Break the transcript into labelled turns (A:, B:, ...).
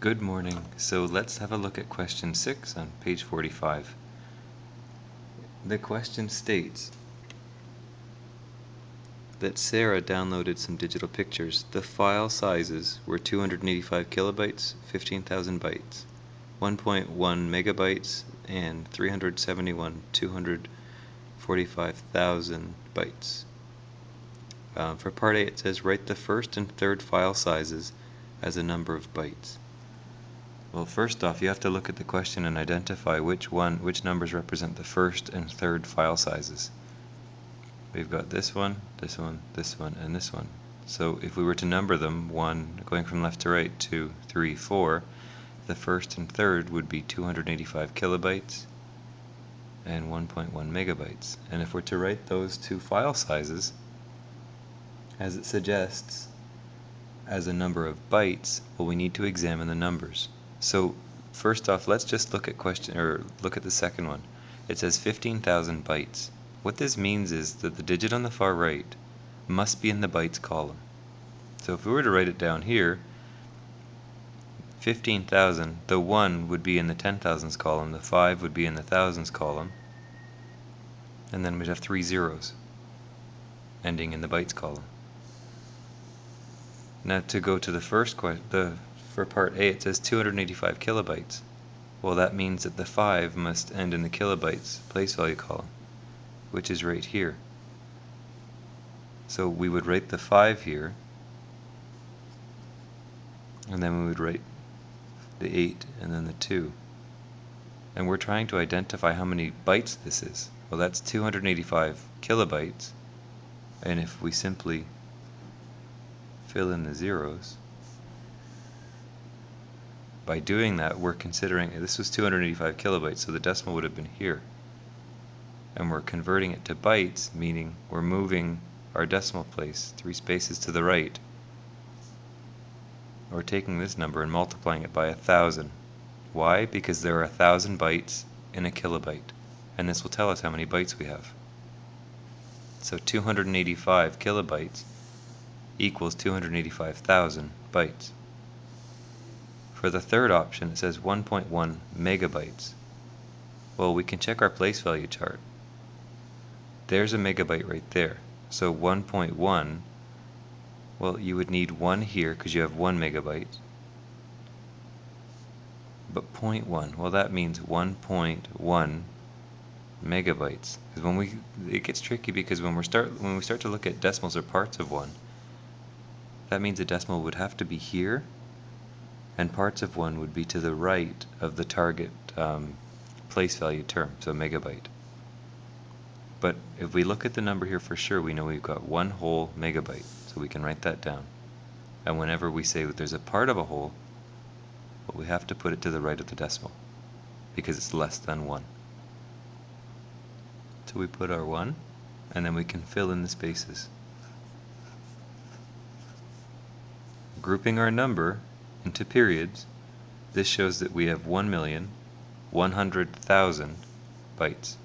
A: Good morning. So let's have a look at question 6 on page 45. The question states that Sarah downloaded some digital pictures. The file sizes were 285 kilobytes, 15,000 bytes, 1.1 megabytes, and 245,000 bytes. For part A, it says write the first and third file sizes as a number of bytes. Well, first off, you have to look at the question and identify which numbers represent the first and third file sizes. We've got this one, this one, this one, and this one. So if we were to number them, going from left to right, 2, 3, 4, the first and third would be 285 kilobytes and 1.1 megabytes. And if we're to write those two file sizes, as it suggests, as a number of bytes, well, we need to examine the numbers. So first off, let's just look at the second one. It says 15,000 bytes. What this means is that the digit on the far right must be in the bytes column. So if we were to write it down here, 15,000, the 1 would be in the 10,000s column, the 5 would be in the thousands column, and then we'd have 3 zeros ending in the bytes column. Now to go to the first question, for part A, it says 285 kilobytes. Well, that means that the 5 must end in the kilobytes place value column, which is right here. So we would write the 5 here, and then we would write the 8 and then the 2. And we're trying to identify how many bytes this is. Well, that's 285 kilobytes, and if we simply fill in the zeros, by doing that, we're considering, this was 285 kilobytes, so the decimal would have been here. And we're converting it to bytes, meaning we're moving our decimal place 3 spaces to the right. We're taking this number and multiplying it by 1,000. Why? Because there are 1,000 bytes in a kilobyte, and this will tell us how many bytes we have. So 285 kilobytes equals 285,000 bytes. For the third option, it says 1.1 megabytes. Well, we can check our place value chart. There's a megabyte right there. So 1.1, well, you would need 1 here because you have 1 megabyte. But 0.1, well, that means 1.1 megabytes. Because it gets tricky because when we start to look at decimals or parts of 1, that means a decimal would have to be here, and parts of 1 would be to the right of the target place value term, so megabyte. But if we look at the number here for sure, we know we've got 1 whole megabyte, so we can write that down. And whenever we say that there's a part of a whole, well, we have to put it to the right of the decimal, because it's less than 1. So we put our 1, and then we can fill in the spaces. Grouping our number into periods, this shows that we have 1,100,000 bytes.